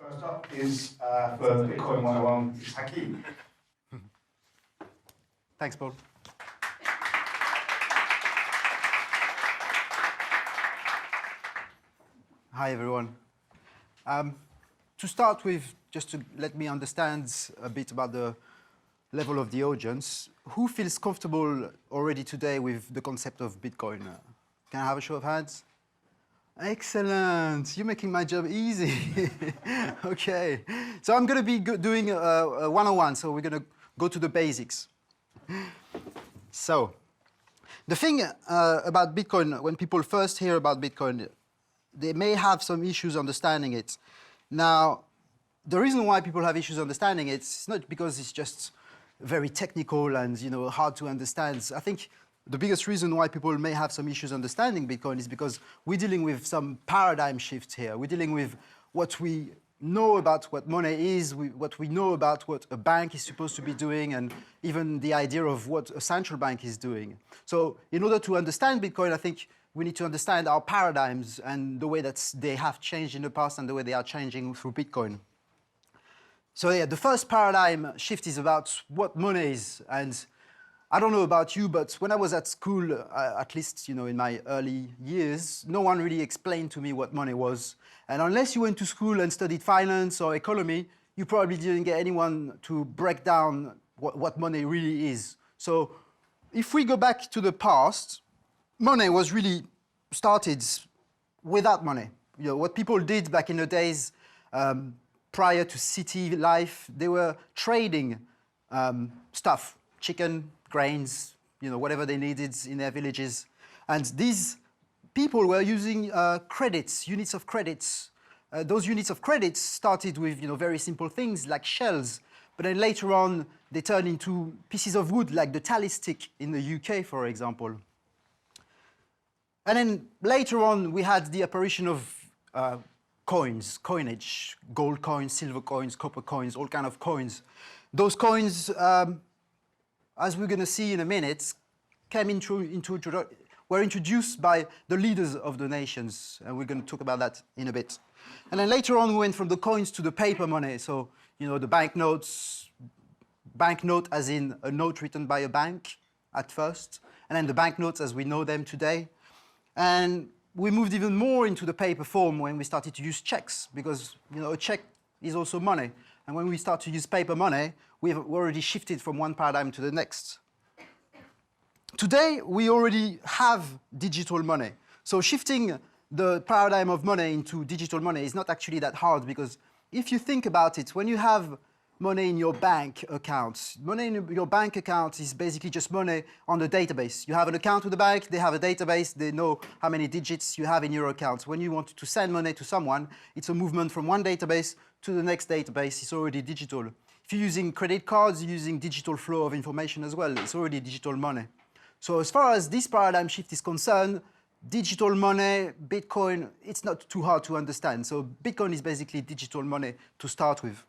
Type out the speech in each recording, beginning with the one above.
First up is for Bitcoin 101 is Hakim. Thanks, Paul. Hi, everyone. To start with, just to let me understand a bit about the level of the audience, who feels comfortable already today with the concept of Bitcoin? Can I have a show of hands? Excellent. You're making my job easy. Okay. So I'm going to be doing a one-on-one, so we're going to go to the basics. So the thing about Bitcoin, when people first hear about Bitcoin, they may have some issues understanding it. Now, the reason why people have issues understanding it is not because it's just very technical and hard to understand. I think the biggest reason why people may have some issues understanding Bitcoin is because we're dealing with some paradigm shifts here. We're dealing with what we know about what money is, what we know about what a bank is supposed to be doing, and even the idea of what a central bank is doing. So in order to understand Bitcoin, I think we need to understand our paradigms and the way that they have changed in the past and the way they are changing through Bitcoin. So yeah, the first paradigm shift is about what money is. And I don't know about you, but when I was at school, at least in my early years, no one really explained to me what money was. And unless you went to school and studied finance or economy, you probably didn't get anyone to break down what money really is. So if we go back to the past, money was really started without money. What people did back in the days prior to city life, they were trading stuff, chicken, grains, whatever they needed in their villages. And these people were using credits, units of credits. Those units of credits started with very simple things like shells, but then later on they turned into pieces of wood like the tally stick in the UK, for example. And then later on we had the apparition of coinage, gold coins, silver coins, copper coins, all kind of coins. Those coins, as we're going to see in a minute, were introduced by the leaders of the nations, and we're going to talk about that in a bit. And then later on, we went from the coins to the paper money. So, the banknotes, banknote as in a note written by a bank at first, and then the banknotes as we know them today. And we moved even more into the paper form when we started to use checks, because a check is also money. And when we start to use paper money, we've already shifted from one paradigm to the next. Today, we already have digital money. So shifting the paradigm of money into digital money is not actually that hard, because if you think about it, when you have money in your bank account, money in your bank account is basically just money on the database. You have an account with the bank, they have a database, they know how many digits you have in your account. When you want to send money to someone, it's a movement from one database to the next database. It's already digital. If you're using credit cards, you're using digital flow of information as well. It's already digital money. So as far as this paradigm shift is concerned, digital money, Bitcoin, it's not too hard to understand. So Bitcoin is basically digital money to start with.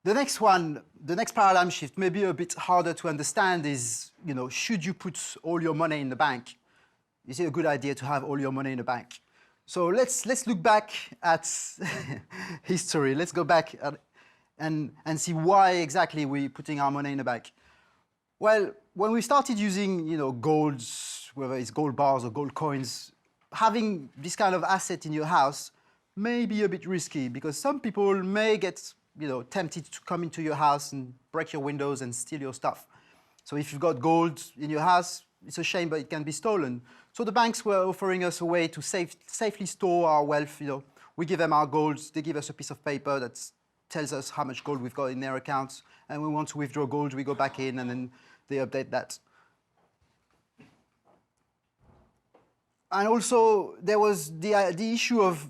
The next one, the next paradigm shift, may be a bit harder to understand is, should you put all your money in the bank? Is it a good idea to have all your money in the bank? So let's look back at history. Let's go back and see why exactly we're putting our money in the bank. Well, when we started using, golds, whether it's gold bars or gold coins, having this kind of asset in your house may be a bit risky, because some people may get tempted to come into your house and break your windows and steal your stuff. So if you've got gold in your house, it's a shame, but it can be stolen. So the banks were offering us a way to safely store our wealth. We give them our gold, they give us a piece of paper that tells us how much gold we've got in their accounts, and we want to withdraw gold, we go back in, and then they update that. And also, there was the issue of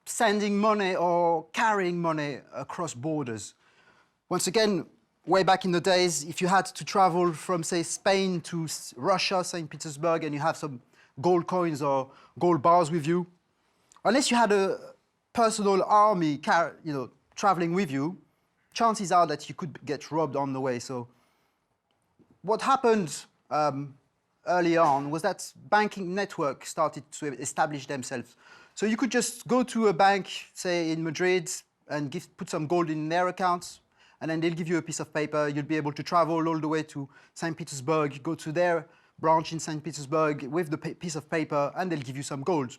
sending money or carrying money across borders. Once again, way back in the days, if you had to travel from, say, Spain to Russia, St. Petersburg, and you have some gold coins or gold bars with you, unless you had a personal army traveling with you, chances are that you could get robbed on the way. So what happened early on was that banking networks started to establish themselves. So you could just go to a bank, say in Madrid, and put some gold in their accounts, and then they'll give you a piece of paper. You'll be able to travel all the way to St. Petersburg, go to their branch in St. Petersburg with the piece of paper, and they'll give you some gold.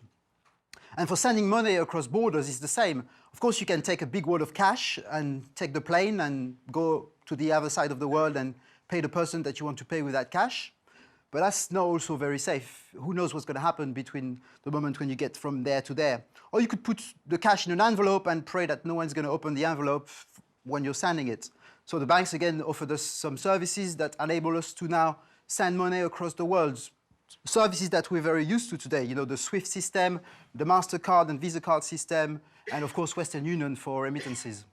And for sending money across borders, it's the same. Of course, you can take a big wad of cash and take the plane and go to the other side of the world and pay the person that you want to pay with that cash. But that's not also very safe. Who knows what's going to happen between the moment when you get from there to there. Or you could put the cash in an envelope and pray that no one's going to open the envelope when you're sending it. So the banks, again, offered us some services that enable us to now send money across the world. Services that we're very used to today, you know, the SWIFT system, the MasterCard and Visa card system, and of course, Western Union for remittances.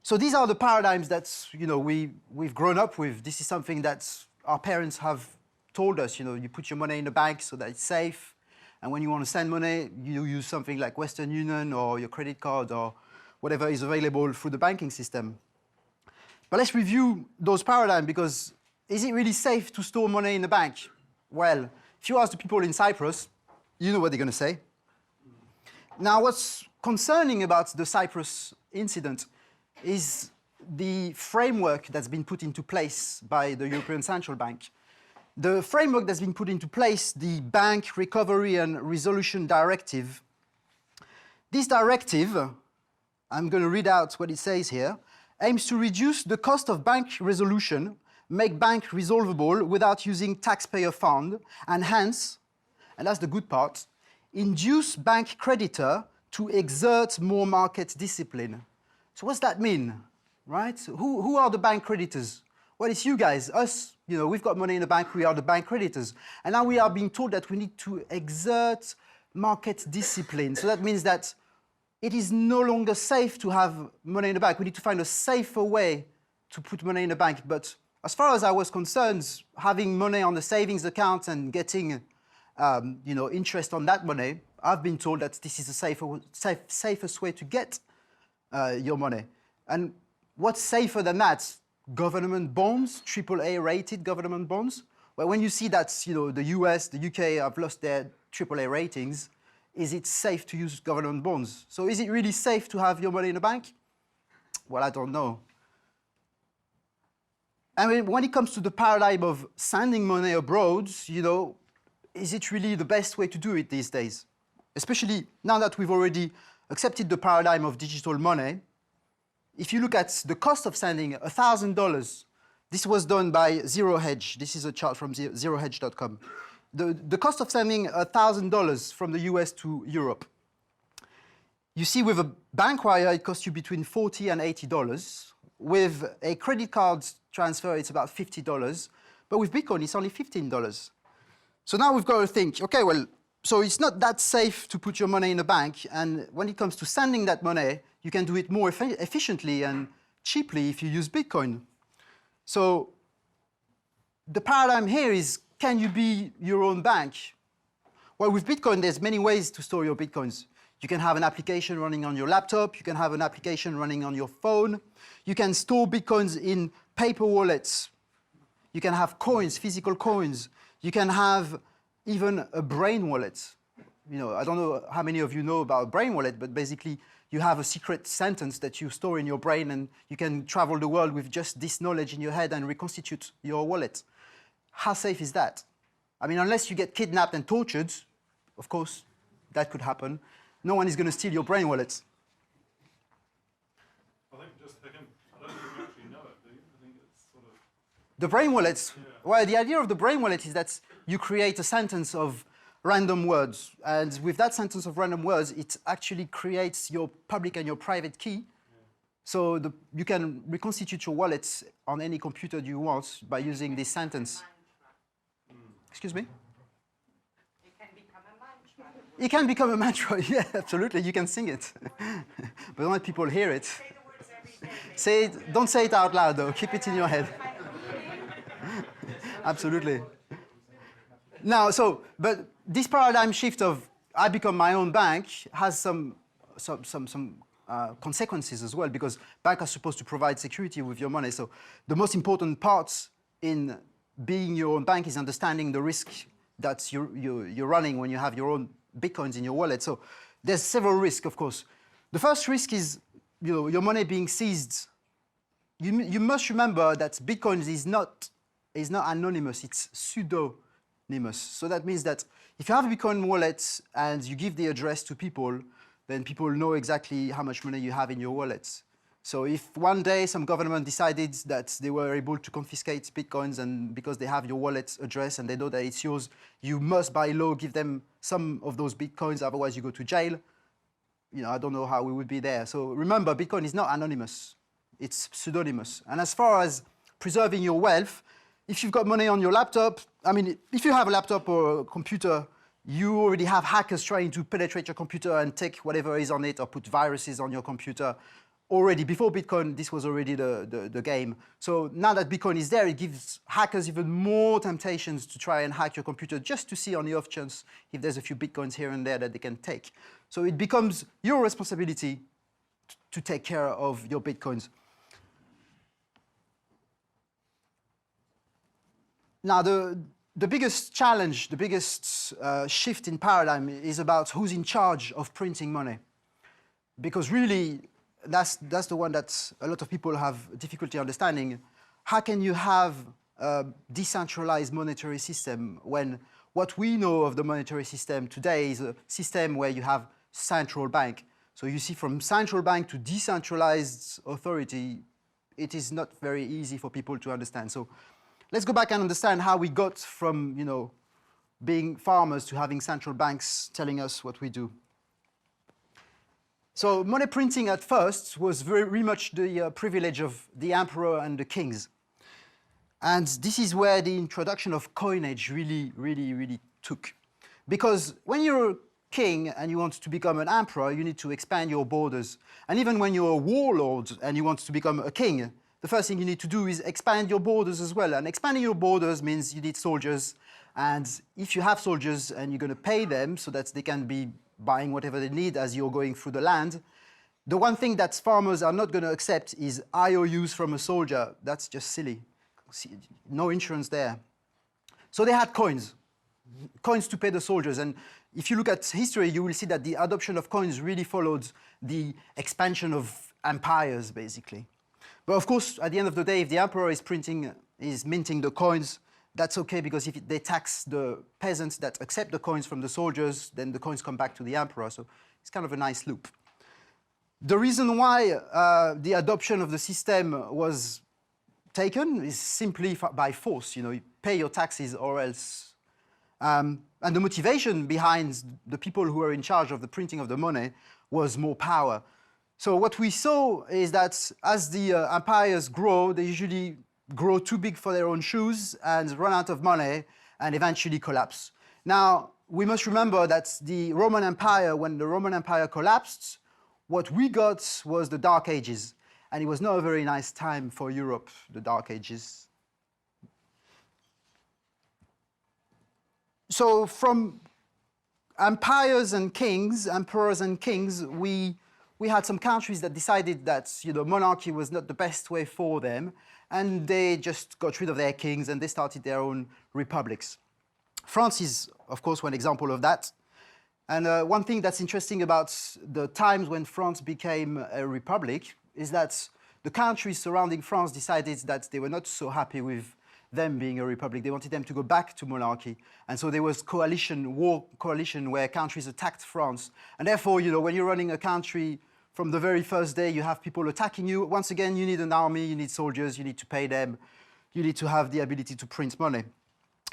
So these are the paradigms that, you know, we've grown up with. This is something that our parents have told us, you know, you put your money in the bank so that it's safe. And when you want to send money, you use something like Western Union or your credit card or whatever is available through the banking system. But let's review those paradigms, because is it really safe to store money in the bank? Well, if you ask the people in Cyprus, you know what they're going to say. Now, what's concerning about the Cyprus incident is the framework that's been put into place by the European Central Bank. The framework that's been put into place, the Bank Recovery and Resolution Directive. This directive, I'm going to read out what it says here, aims to reduce the cost of bank resolution, make bank resolvable without using taxpayer fund, and hence, and that's the good part, induce bank creditor to exert more market discipline. So what's that mean, right? Who are the bank creditors? Well, it's you guys, us. You know, we've got money in the bank, we are the bank creditors. And now we are being told that we need to exert market discipline. So that means that it is no longer safe to have money in the bank. We need to find a safer way to put money in the bank. But as far as I was concerned, having money on the savings account and getting you know, interest on that money, I've been told that this is the safest way to get your money. And what's safer than that? Government bonds, AAA rated government bonds. Well, when you see that, you know, the US, the UK have lost their AAA ratings, is it safe to use government bonds? So is it really safe to have your money in the bank? Well, I don't know. I mean, when it comes to the paradigm of sending money abroad, you know, is it really the best way to do it these days? Especially now that we've already accepted the paradigm of digital money. If you look at the cost of sending $1,000, this was done by Zero Hedge. This is a chart from zerohedge.com. The cost of sending $1,000 from the US to Europe. You see, with a bank wire, it costs you between $40 and $80. With a credit card transfer, it's about $50. But with Bitcoin, it's only $15. So now we've got to think, okay, well, so it's not that safe to put your money in a bank. And when it comes to sending that money, you can do it more efficiently and cheaply if you use Bitcoin. So the paradigm here is, can you be your own bank? Well, with Bitcoin, there's many ways to store your Bitcoins. You can have an application running on your laptop. You can have an application running on your phone. You can store Bitcoins in paper wallets. You can have coins, physical coins. You can have even a brain wallet. You know, I don't know how many of you know about a brain wallet, but basically you have a secret sentence that you store in your brain, and you can travel the world with just this knowledge in your head and reconstitute your wallet. How safe is that? I mean, unless you get kidnapped and tortured, of course, that could happen. No one is going to steal your brain wallet. I think just Hakim, I don't think you actually know it, do you? I think it's sort of... The brain wallets? Yeah. Well, the idea of the brain wallet is that you create a sentence of random words. And with that sentence of random words, it actually creates your public and your private key. Yeah. So you can reconstitute your wallet on any computer you want by using this sentence. Excuse me? It can become a mantra, yeah, absolutely. You can sing it. But don't let people hear it. Say the words every day. Don't say it out loud, though. Keep it in your head. Absolutely. Now, but this paradigm shift of I become my own bank has some consequences as well, because banks are supposed to provide security with your money. So the most important part in being your own bank is understanding the risk that you're running when you have your own bitcoins in your wallet. So there's several risks, of course. The first risk is your money being seized. You must remember that Bitcoin is not anonymous, it's pseudonymous. So that means that if you have a Bitcoin wallet and you give the address to people, then people know exactly how much money you have in your wallet. So if one day some government decided that they were able to confiscate Bitcoins and because they have your wallet address and they know that it's yours, you must by law give them some of those Bitcoins, otherwise you go to jail. I don't know how we would be there. So remember, Bitcoin is not anonymous. It's pseudonymous. And as far as preserving your wealth, if you've got money on your laptop, if you have a laptop or a computer, you already have hackers trying to penetrate your computer and take whatever is on it or put viruses on your computer. Already, before Bitcoin, this was already the game. So now that Bitcoin is there, it gives hackers even more temptations to try and hack your computer just to see on the off chance if there's a few Bitcoins here and there that they can take. So it becomes your responsibility to take care of your Bitcoins. Now, the biggest challenge, the biggest shift in paradigm is about who's in charge of printing money. Because really, that's the one that a lot of people have difficulty understanding. How can you have a decentralized monetary system when what we know of the monetary system today is a system where you have central bank? So you see, from central bank to decentralized authority, it is not very easy for people to understand. So let's go back and understand how we got from, being farmers to having central banks telling us what we do. So money printing at first was very much the privilege of the emperor and the kings. And this is where the introduction of coinage really took. Because when you're a king and you want to become an emperor, you need to expand your borders. And even when you're a warlord and you want to become a king, the first thing you need to do is expand your borders as well. And expanding your borders means you need soldiers. And if you have soldiers and you're going to pay them so that they can be buying whatever they need as you're going through the land, the one thing that farmers are not going to accept is IOUs from a soldier. That's just silly. No insurance there. So they had coins to pay the soldiers. And if you look at history, you will see that the adoption of coins really followed the expansion of empires, basically. But of course, at the end of the day, if the emperor is minting the coins, that's okay, because if they tax the peasants that accept the coins from the soldiers, then the coins come back to the emperor. So it's kind of a nice loop. The reason why the adoption of the system was taken is simply by force. You pay your taxes or else. And the motivation behind the people who are in charge of the printing of the money was more power. So what we saw is that as the empires grow, they usually grow too big for their own shoes and run out of money and eventually collapse. Now, we must remember that the Roman Empire, when the Roman Empire collapsed, what we got was the Dark Ages. And it was not a very nice time for Europe, the Dark Ages. So from emperors and kings, we had some countries that decided that monarchy was not the best way for them, and they just got rid of their kings and they started their own republics. France is, of course, one example of that. And one thing that's interesting about the times when France became a republic is that the countries surrounding France decided that they were not so happy with them being a republic. They wanted them to go back to monarchy. And so there was war coalition where countries attacked France. And therefore, when you're running a country, from the very first day, you have people attacking you. Once again, you need an army, you need soldiers, you need to pay them, you need to have the ability to print money.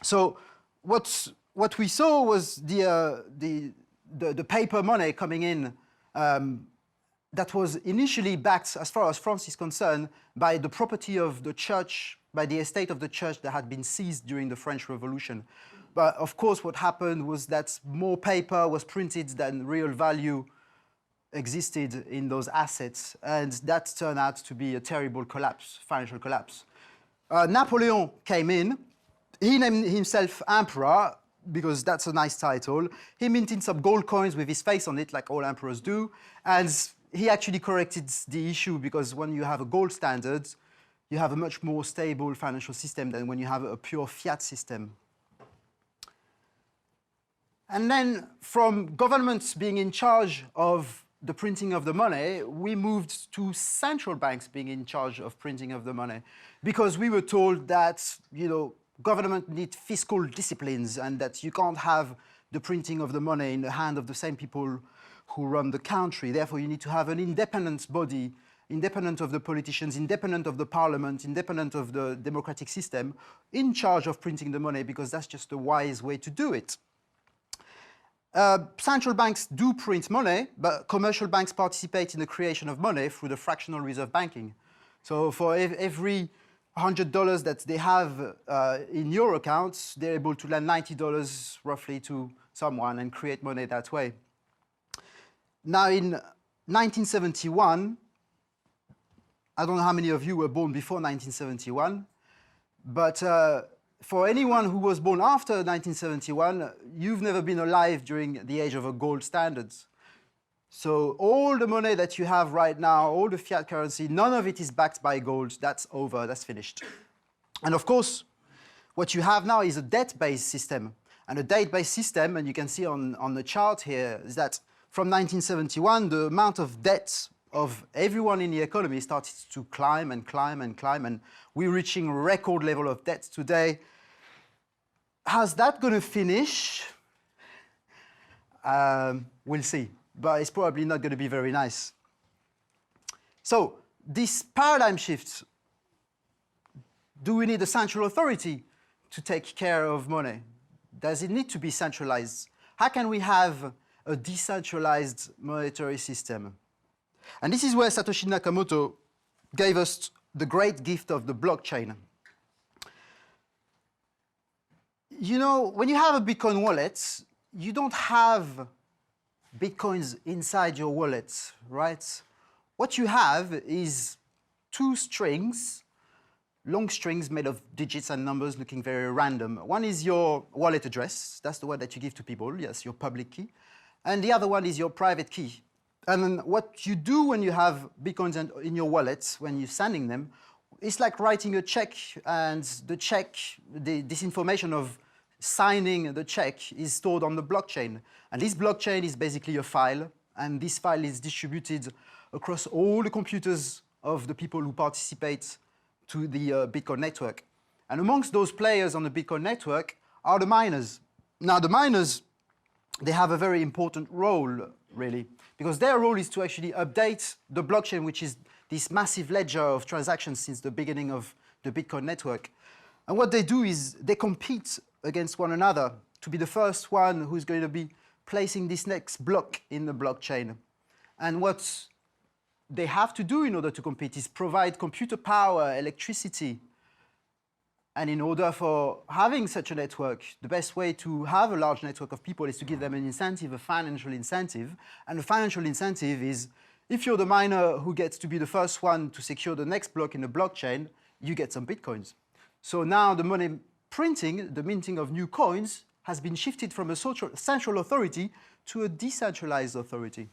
So what we saw was the paper money coming in that was initially backed, as far as France is concerned, by the property of the church, by the estate of the church that had been seized during the French Revolution. But of course, what happened was that more paper was printed than real value existed in those assets, and that turned out to be a terrible collapse, financial collapse. Napoleon came in. He named himself emperor because that's a nice title. He minted some gold coins with his face on it, like all emperors do, and he actually corrected the issue, because when you have a gold standard, you have a much more stable financial system than when you have a pure fiat system. And then from governments being in charge of the printing of the money, we moved to central banks being in charge of printing of the money, because we were told that, government need fiscal disciplines and that you can't have the printing of the money in the hand of the same people who run the country. Therefore, you need to have an independent body, independent of the politicians, independent of the parliament, independent of the democratic system, in charge of printing the money, because that's just a wise way to do it. Central banks do print money, but commercial banks participate in the creation of money through the fractional reserve banking. So for every $100 that they have in your accounts, they're able to lend $90 roughly to someone and create money that way. Now in 1971, I don't know how many of you were born before 1971, but for anyone who was born after 1971, you've never been alive during the age of a gold standard. So all the money that you have right now, all the fiat currency, none of it is backed by gold. That's over, that's finished. And of course, what you have now is a debt-based system. And a debt-based system, and you can see on the chart here, is that from 1971, the amount of debt of everyone in the economy started to climb and climb and climb, and we're reaching a record level of debt today. How's that going to finish? We'll see, but it's probably not going to be very nice. So this paradigm shift, do we need a central authority to take care of money? Does it need to be centralized? How can we have a decentralized monetary system? And this is where Satoshi Nakamoto gave us the great gift of the blockchain. When you have a Bitcoin wallet, you don't have Bitcoins inside your wallet, right? What you have is two strings, long strings made of digits and numbers looking very random. One is your wallet address. That's the one that you give to people. Yes, your public key. And the other one is your private key. And then what you do when you have Bitcoins in your wallet, when you're sending them, it's like writing a check, and the check, this information of signing the check is stored on the blockchain. And this blockchain is basically a file, and this file is distributed across all the computers of the people who participate to the Bitcoin network. And amongst those players on the Bitcoin network are the miners. Now, the miners, they have a very important role, really, because their role is to actually update the blockchain, which is this massive ledger of transactions since the beginning of the Bitcoin network. And what they do is they compete against one another to be the first one who's going to be placing this next block in the blockchain. And what they have to do in order to compete is provide computer power, electricity. And in order for having such a network, the best way to have a large network of people is to give them an incentive, a financial incentive. And the financial incentive is, if you're the miner who gets to be the first one to secure the next block in the blockchain, you get some Bitcoins. So now the money printing, the minting of new coins, has been shifted from a central authority to a decentralized authority.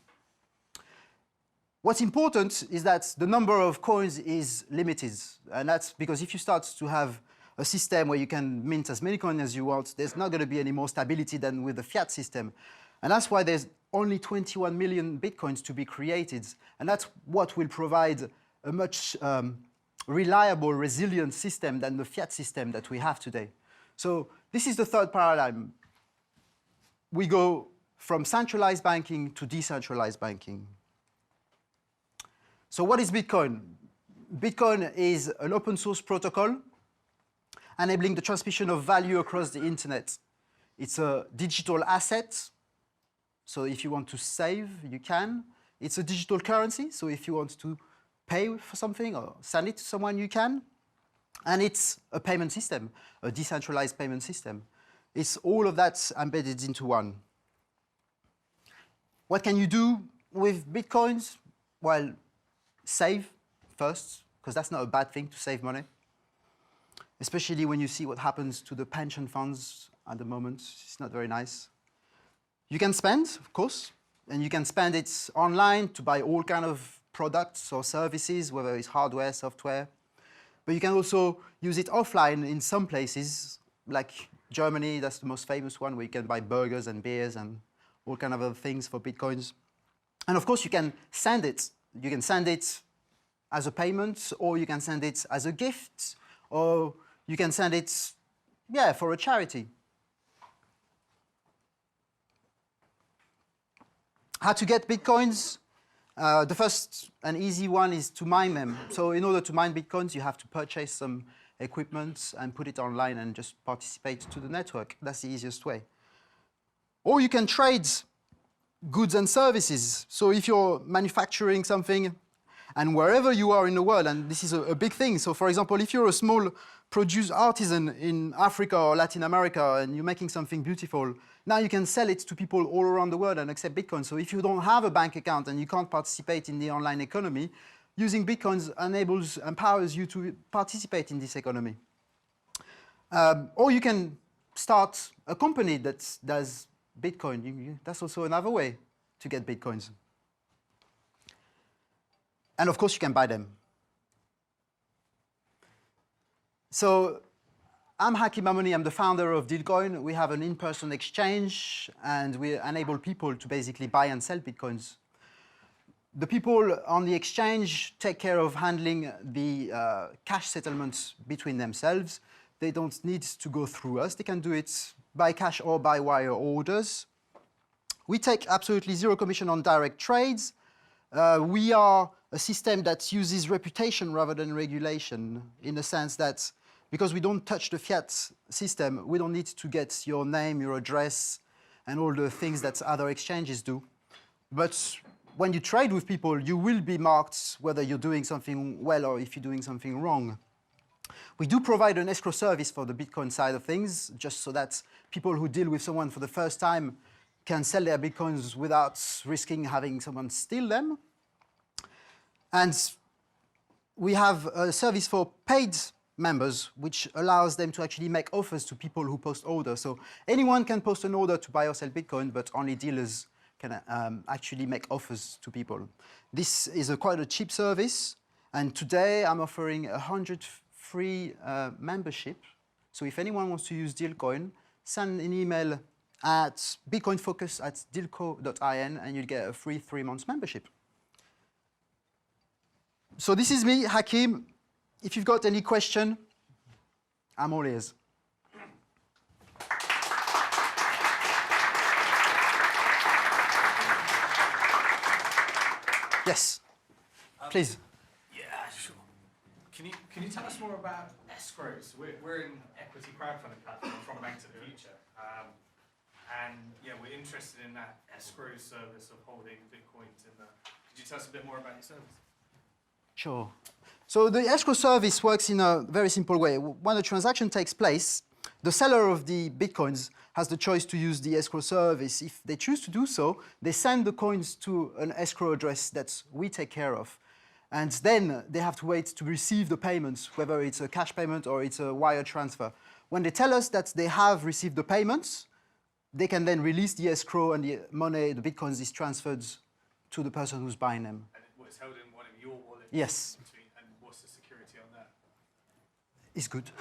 What's important is that the number of coins is limited. And that's because if you start to have a system where you can mint as many coins as you want, there's not going to be any more stability than with the fiat system. And that's why there's only 21 million Bitcoins to be created. And that's what will provide a much reliable, resilient system than the fiat system that we have today. So this is the third paradigm. We go from centralized banking to decentralized banking. So what is Bitcoin? Bitcoin is an open source protocol enabling the transmission of value across the internet. It's a digital asset. So if you want to save, you can. It's a digital currency. So if you want to pay for something or send it to someone, you can. And it's a payment system, a decentralized payment system. It's all of that embedded into one. What can you do with Bitcoins? Well, save first, because that's not a bad thing to save money, especially when you see what happens to the pension funds at the moment. It's not very nice. You can spend, of course, and you can spend it online to buy all kinds of products or services, whether it's hardware, software. But you can also use it offline in some places, like Germany, that's the most famous one, where you can buy burgers and beers and all kind of other things for Bitcoins. And of course, you can send it. You can send it as a payment, or you can send it as a gift, or you can send it, yeah, for a charity. How to get Bitcoins? The first and easy one is to mine them. So in order to mine Bitcoins, you have to purchase some equipment and put it online and just participate to the network. That's the easiest way. Or you can trade goods and services. So if you're manufacturing something, and wherever you are in the world, and this is a big thing. So for example, if you're a small produce artisan in Africa or Latin America and you're making something beautiful, now you can sell it to people all around the world and accept Bitcoin. So if you don't have a bank account and you can't participate in the online economy, using Bitcoins empowers you to participate in this economy. Or you can start a company that does Bitcoin. That's also another way to get Bitcoins. And of course, you can buy them. So I'm Hakim Mamoni. I'm the founder of Dealcoin. We have an in-person exchange, and we enable people to basically buy and sell Bitcoins. The people on the exchange take care of handling the cash settlements between themselves. They don't need to go through us. They can do it by cash or by wire orders. We take absolutely zero commission on direct trades. We are a system that uses reputation rather than regulation, in the sense that because we don't touch the fiat system, we don't need to get your name, your address, and all the things that other exchanges do. But when you trade with people, you will be marked whether you're doing something well or if you're doing something wrong. We do provide an escrow service for the Bitcoin side of things, just so that people who deal with someone for the first time can sell their Bitcoins without risking having someone steal them. And we have a service for paid members, which allows them to actually make offers to people who post orders. So anyone can post an order to buy or sell Bitcoin, but only dealers can actually make offers to people. This is quite a cheap service, and today I'm offering 100 free membership. So if anyone wants to use Dealcoin, send an email at bitcoinfocus@dealco.in and you'll get a free 3 months membership. So this is me, Hakim. If you've got any question, I'm all ears. Yes, please. Yeah, sure. Can you tell us more about escrows? We're an equity crowdfunding platform from Bank to the Future, and yeah, we're interested in that escrow service of holding Bitcoins. Could you tell us a bit more about your service? Sure. So the escrow service works in a very simple way. When a transaction takes place, the seller of the Bitcoins has the choice to use the escrow service. If they choose to do so, they send the coins to an escrow address that we take care of. And then they have to wait to receive the payments, whether it's a cash payment or it's a wire transfer. When they tell us that they have received the payments, they can then release the escrow and the money, the Bitcoins, is transferred to the person who's buying them. And it's held in one of your wallets? Yes. And what's the security on that? It's good.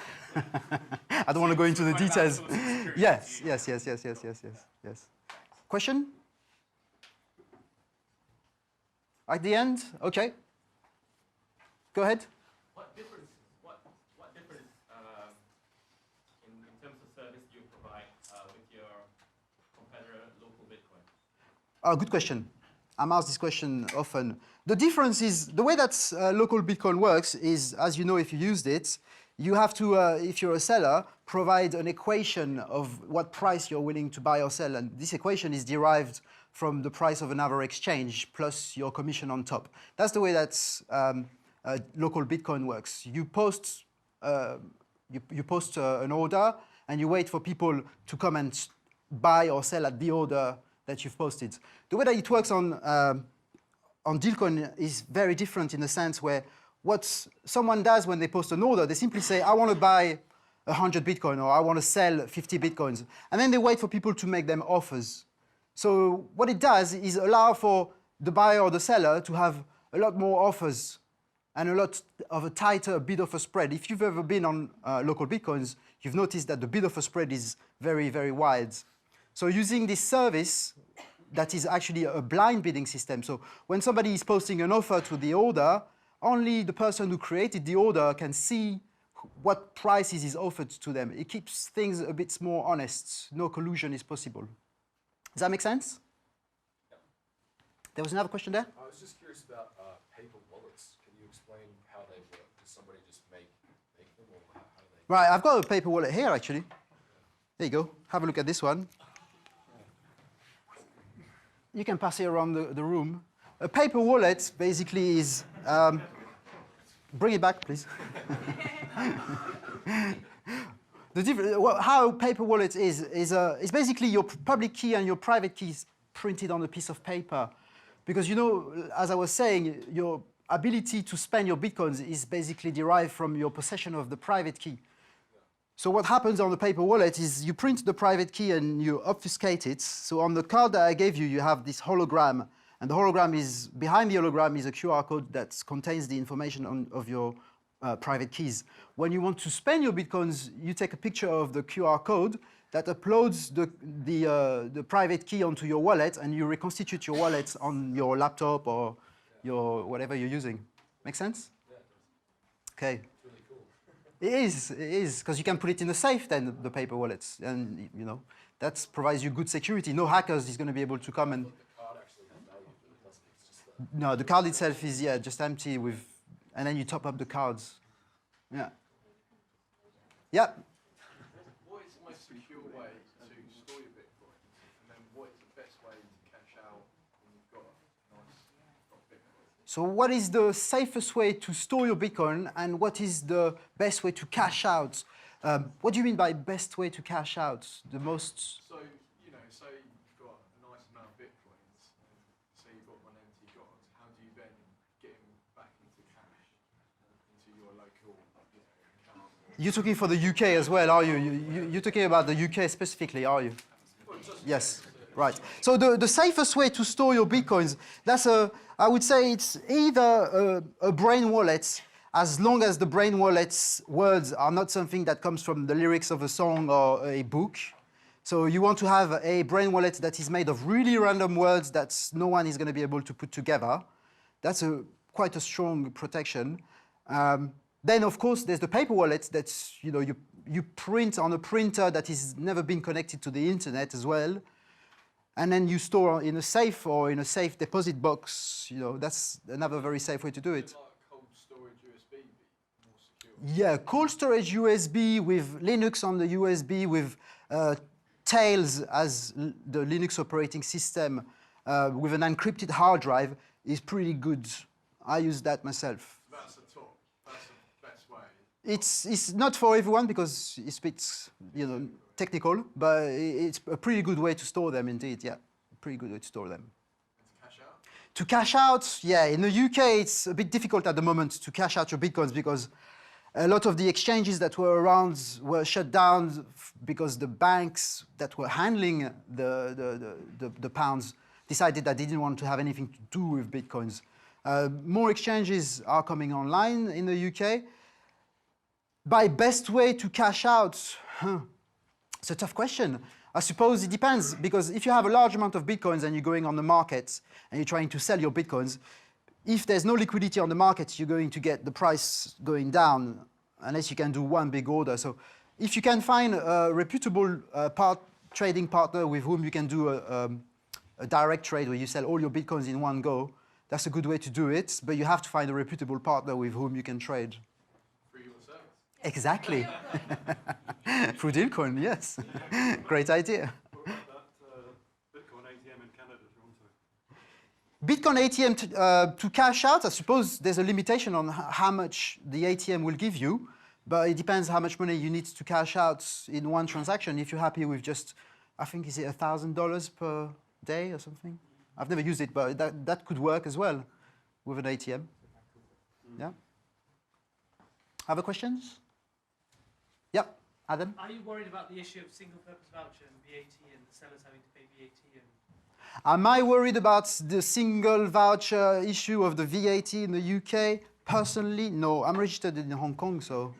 I don't want to go into the details. Yes. Question? At the end? Okay. Go ahead. What difference in terms of service do you provide with your competitor, local Bitcoin? Oh, good question. I'm asked this question often. The difference is, the way that local Bitcoin works is, as you know, if you used it, you have to, if you're a seller, provide an equation of what price you're willing to buy or sell. And this equation is derived from the price of another exchange plus your commission on top. That's the way that local Bitcoin works. You post, an order and you wait for people to come and buy or sell at the order that you've posted. The way that it works on Dealcoin is very different in the sense where what someone does when they post an order, they simply say, I want to buy 100 Bitcoin or I want to sell 50 Bitcoins. And then they wait for people to make them offers. So what it does is allow for the buyer or the seller to have a lot more offers. and a lot of a tighter bid offer spread. If you've ever been on local Bitcoins, you've noticed that the bid offer spread is very, very wide. So using this service, that is actually a blind bidding system. So when somebody is posting an offer to the order, only the person who created the order can see what prices is offered to them. It keeps things a bit more honest. No collusion is possible. Does that make sense? Yep. There was another question there? I was just curious about paper wallets. Can you explain how they work? Does somebody just make them, or how do they? Right, I've got a paper wallet here, actually. There you go. Have a look at this one. You can pass it around the room. A paper wallet basically is... bring it back, please. How a paper wallet is basically your public key and your private keys printed on a piece of paper. Because, you know, as I was saying, your ability to spend your Bitcoins is basically derived from your possession of the private key. So what happens on the paper wallet is you print the private key and you obfuscate it. So on the card that I gave you, you have this hologram. And the hologram is, behind the hologram is a QR code that contains the information of your private keys. When you want to spend your Bitcoins, you take a picture of the QR code that uploads the private key onto your wallet, and you reconstitute your wallet on your laptop or your whatever you're using. Make sense? Okay. It is, because you can put it in a safe then, the paper wallets, and you know, that provides you good security. No hackers is going to be able to come and... No, the card itself is, yeah, just empty with, and then you top up the cards. Yeah. Yeah. What is the most secure way to store your Bitcoin? And then what is the best way to cash out when you've got a nice Bitcoin? So what is the safest way to store your Bitcoin, and what is the best way to cash out? What do you mean by best way to cash out? The most... So, you know, say you've got a nice amount of Bitcoins, and say you've got one empty god, how do you then get them back into cash, into your local, you know, account? You're talking for the UK as well, are you? You're talking about the UK specifically, are you? Yes, right. So the safest way to store your Bitcoins, I would say it's either a brain wallet, as long as the brain wallet's words are not something that comes from the lyrics of a song or a book. So you want to have a brain wallet that is made of really random words that no one is going to be able to put together. That's quite a strong protection. Then, of course, there's the paper wallet that's, you know, you print on a printer that has never been connected to the internet as well. And then you store in a safe or in a safe deposit box. You know, that's another very safe way to do it. Like cold storage USB be more secure? Yeah, cold storage USB with Linux on the USB with Tails as the Linux operating system with an encrypted hard drive is pretty good. I use that myself. That's the top. That's the best way. It's not for everyone because it's a bit, you know, technical, but it's a pretty good way to store them indeed, yeah. Pretty good way to store them. And to cash out? To cash out, yeah, in the UK it's a bit difficult at the moment to cash out your Bitcoins because a lot of the exchanges that were around were shut down because the banks that were handling the pounds decided that they didn't want to have anything to do with Bitcoins. More exchanges are coming online in the UK. By best way to cash out, it's a tough question. I suppose it depends, because if you have a large amount of Bitcoins and you're going on the market and you're trying to sell your Bitcoins, if there's no liquidity on the market, you're going to get the price going down unless you can do one big order. So if you can find a reputable trading partner with whom you can do a direct trade where you sell all your Bitcoins in one go, that's a good way to do it, but you have to find a reputable partner with whom you can trade. Through yourself? Exactly. Through Dealcoin, yes. Great idea. What about that Bitcoin ATM in Canada if you want to? Bitcoin ATM to cash out, I suppose there's a limitation on how much the ATM will give you, but it depends how much money you need to cash out in one transaction. If you're happy with just, I think, is it $1,000 per day or something? I've never used it, but that could work as well with an ATM. Yeah. Other questions? Yeah, Adam? Are you worried about the issue of single-purpose voucher and VAT and the sellers having to pay VAT? Am I worried about the single voucher issue of the VAT in the UK? Personally, no. I'm registered in Hong Kong, so.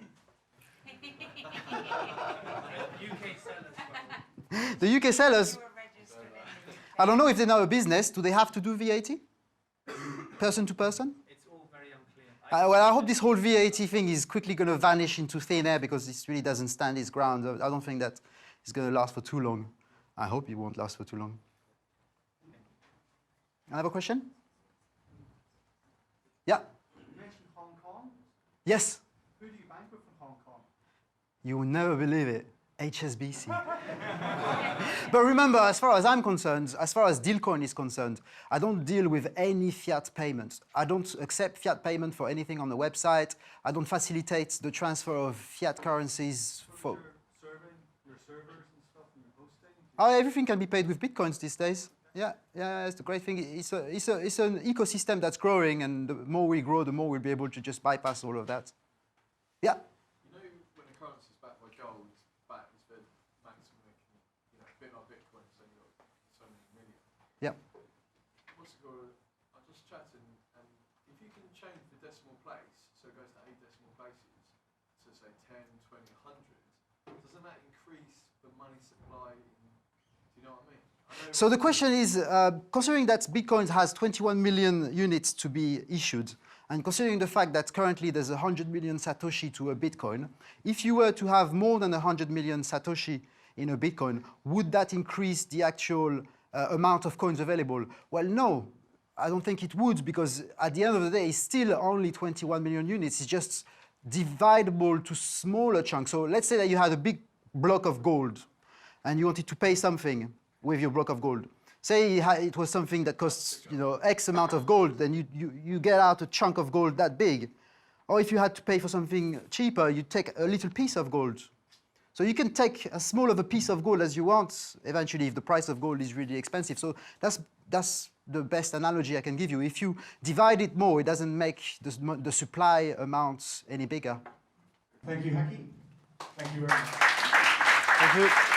UK sellers. The UK sellers, You were registered in I don't know if they know a business. Do they have to do VAT? Person to person? It's all very unclear. Well, I hope this whole VAT thing is quickly going to vanish into thin air because this really doesn't stand its ground. I don't think that it's going to last for too long. I hope it won't last for too long. Another question? Yeah? You mentioned Hong Kong. Yes? Who do you bank with from Hong Kong? You will never believe it. HSBC. But remember, as far as I'm concerned, as far as Dealcoin is concerned, I don't deal with any fiat payment. I don't accept fiat payment for anything on the website. I don't facilitate the transfer of fiat currencies for... Your servers and stuff and your hosting? Oh, everything can be paid with Bitcoins these days. Yeah, it's the great thing. It's an ecosystem that's growing, and the more we grow, the more we'll be able to just bypass all of that. Yeah? You know, when a currency is backed by gold, it's backed as the maximum it can, you know, a bit like Bitcoin, so you've got so many million. Yeah. What's it called? I'm just chatting, and if you can change the decimal place, so it goes to 8 decimal places, so say 10, 20, 100, doesn't that increase the money supply? Do you know what I mean? So the question is, considering that Bitcoin has 21 million units to be issued, and considering the fact that currently there's 100 million Satoshi to a Bitcoin, if you were to have more than 100 million Satoshi in a Bitcoin, would that increase the actual amount of coins available? Well, no, I don't think it would, because at the end of the day, it's still only 21 million units. It's just dividable to smaller chunks. So let's say that you had a big block of gold, and you wanted to pay something with your block of gold. Say it was something that costs, you know, X amount of gold, then you get out a chunk of gold that big. Or if you had to pay for something cheaper, you take a little piece of gold. So you can take as small of a piece of gold as you want, eventually, if the price of gold is really expensive. So that's the best analogy I can give you. If you divide it more, it doesn't make the supply amount any bigger. Thank you, Hakim. Thank you very much. Thank you.